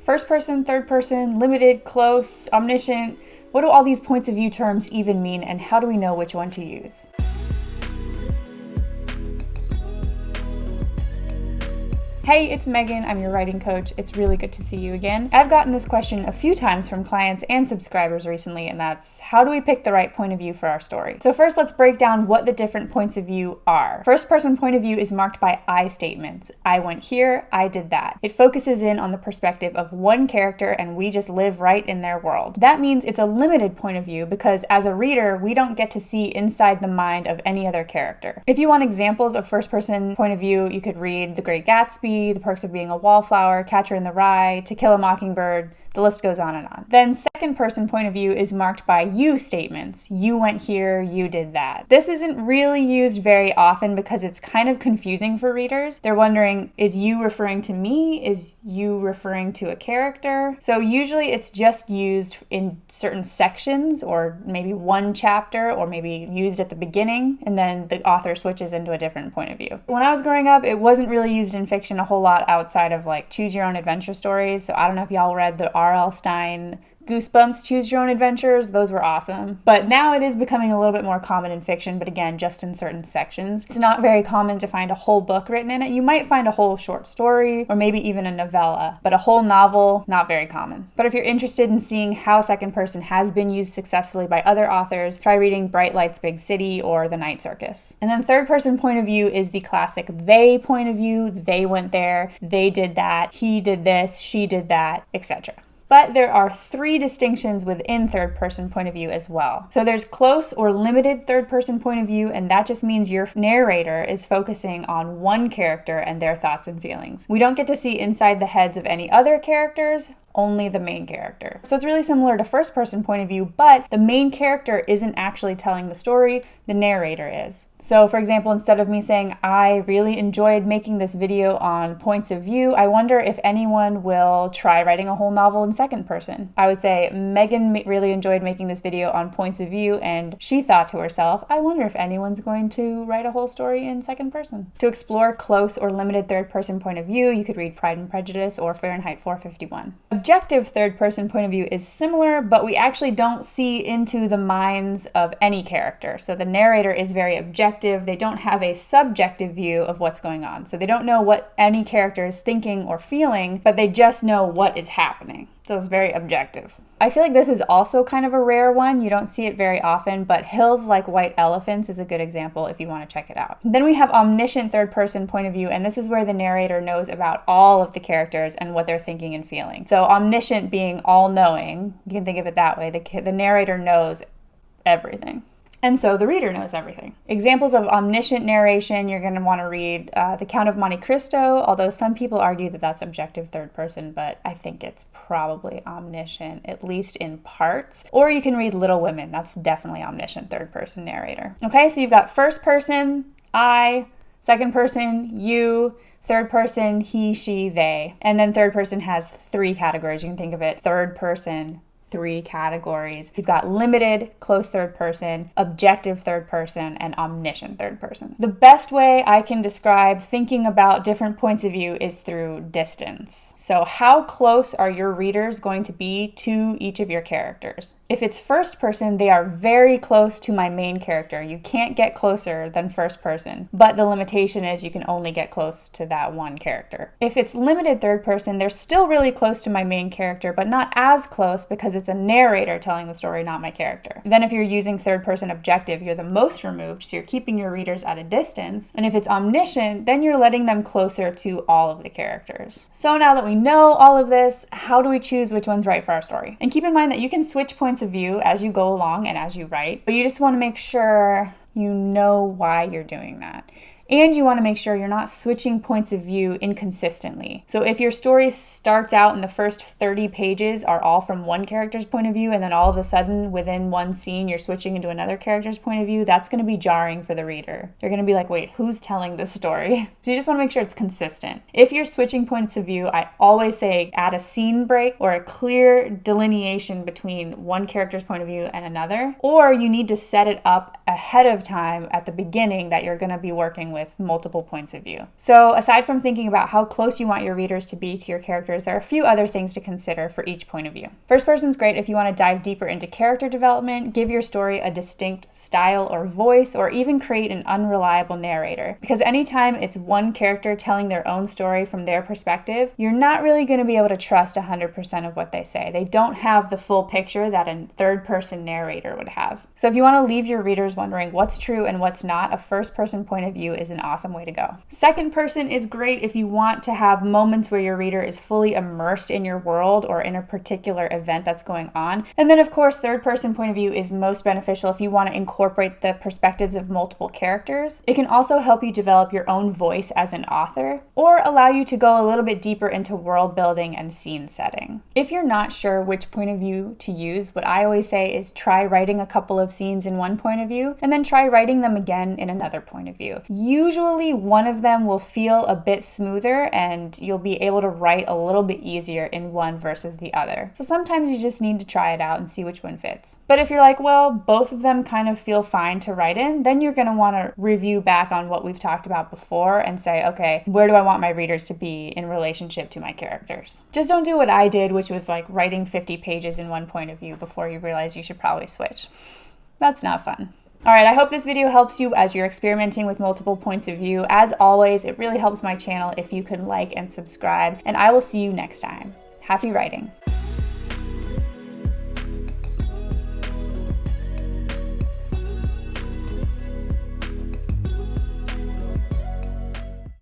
First person, third person, limited, close, omniscient. What do all these points of view terms even mean, and how do we know which one to use? Hey, it's Megan. I'm your writing coach. It's really good to see you again. I've gotten this question a few times from clients and subscribers recently, and that's how do we pick the right point of view for our story? So first, let's break down what the different points of view are. First person point of view is marked by I statements. I went here, I did that. It focuses in on the perspective of one character and we just live right in their world. That means it's a limited point of view because as a reader, we don't get to see inside the mind of any other character. If you want examples of first person point of view, you could read The Great Gatsby, The Perks of Being a Wallflower, Catcher in the Rye, To Kill a Mockingbird. The list goes on and on. Then second person point of view is marked by you statements. You went here, you did that. This isn't really used very often because it's kind of confusing for readers. They're wondering, is you referring to me? Is you referring to a character? So usually it's just used in certain sections or maybe one chapter or maybe used at the beginning and then the author switches into a different point of view. When I was growing up, it wasn't really used in fiction a whole lot outside of like choose your own adventure stories. So I don't know if y'all read the R.L. Stine Goosebumps Choose Your Own Adventures. Those were awesome. But now it is becoming a little bit more common in fiction, but again, just in certain sections. It's not very common to find a whole book written in it. You might find a whole short story or maybe even a novella, but a whole novel, not very common. But if you're interested in seeing how second person has been used successfully by other authors, try reading Bright Lights, Big City or The Night Circus. And then third person point of view is the classic they point of view. They went there, they did that, he did this, she did that, etc. But there are three distinctions within third person point of view as well. So there's close or limited third person point of view, and that just means your narrator is focusing on one character and their thoughts and feelings. We don't get to see inside the heads of any other characters, only the main character. So it's really similar to first person point of view, but the main character isn't actually telling the story, the narrator is. So for example, instead of me saying, I really enjoyed making this video on points of view, I wonder if anyone will try writing a whole novel in second person. I would say, Megan really enjoyed making this video on points of view, and she thought to herself, I wonder if anyone's going to write a whole story in second person. To explore close or limited third person point of view, you could read Pride and Prejudice or Fahrenheit 451. Objective third person point of view is similar, but we actually don't see into the minds of any character. So the narrator is very objective. They don't have a subjective view of what's going on. So they don't know what any character is thinking or feeling, but they just know what is happening. So it's very objective. I feel like this is also kind of a rare one. You don't see it very often, but Hills Like White Elephants is a good example if you want to check it out. Then we have omniscient third person point of view, and this is where the narrator knows about all of the characters and what they're thinking and feeling. So omniscient being all-knowing, you can think of it that way. The narrator knows everything. And so the reader knows everything. Examples of omniscient narration, you're going to want to read The Count of Monte Cristo, although some people argue that that's objective third person, but I think it's probably omniscient, at least in parts. Or you can read Little Women. That's definitely omniscient third person narrator. Okay, so you've got first person, I, second person, you, third person, he, she, they. And then third person has three categories. You can think of it third person, three categories. You've got limited, close third person, objective third person, and omniscient third person. The best way I can describe thinking about different points of view is through distance. So how close are your readers going to be to each of your characters? If it's first person, they are very close to my main character. You can't get closer than first person, but the limitation is you can only get close to that one character. If it's limited third person, they're still really close to my main character, but not as close because it's a narrator telling the story, not my character. Then if you're using third person objective, you're the most removed, so you're keeping your readers at a distance. And if it's omniscient, then you're letting them closer to all of the characters. So now that we know all of this, how do we choose which one's right for our story? And keep in mind that you can switch points of view as you go along and as you write, but you just want to make sure you know why you're doing that. And you want to make sure you're not switching points of view inconsistently. So if your story starts out and the first 30 pages are all from one character's point of view, and then all of a sudden within one scene you're switching into another character's point of view, that's going to be jarring for the reader. They're going to be like, wait, who's telling this story? So you just want to make sure it's consistent. If you're switching points of view, I always say add a scene break or a clear delineation between one character's point of view and another, or you need to set it up ahead of time at the beginning that you're going to be working with multiple points of view. So aside from thinking about how close you want your readers to be to your characters, there are a few other things to consider for each point of view. First person's great if you want to dive deeper into character development, give your story a distinct style or voice, or even create an unreliable narrator. Because anytime it's one character telling their own story from their perspective, you're not really going to be able to trust 100% of what they say. They don't have the full picture that a third-person narrator would have. So if you want to leave your readers wondering what's true and what's not, a first-person point of view is an awesome way to go. Second person is great if you want to have moments where your reader is fully immersed in your world or in a particular event that's going on. And then, of course, third-person point of view is most beneficial if you want to incorporate the perspectives of multiple characters. It can also help you develop your own voice as an author, or allow you to go a little bit deeper into world building and scene setting. If you're not sure which point of view to use, what I always say is try writing a couple of scenes in one point of view, and then try writing them again in another point of view. Usually one of them will feel a bit smoother, and you'll be able to write a little bit easier in one versus the other. So sometimes you just need to try it out and see which one fits. But if you're like, well, both of them kind of feel fine to write in, then you're going to want to review back on what we've talked about before and say, okay, where do I want my readers to be in relationship to my characters? Just don't do what I did, which was like writing 50 pages in one point of view before you realize you should probably switch. That's not fun. All right, I hope this video helps you as you're experimenting with multiple points of view. As always, it really helps my channel if you can like and subscribe, and I will see you next time. Happy writing.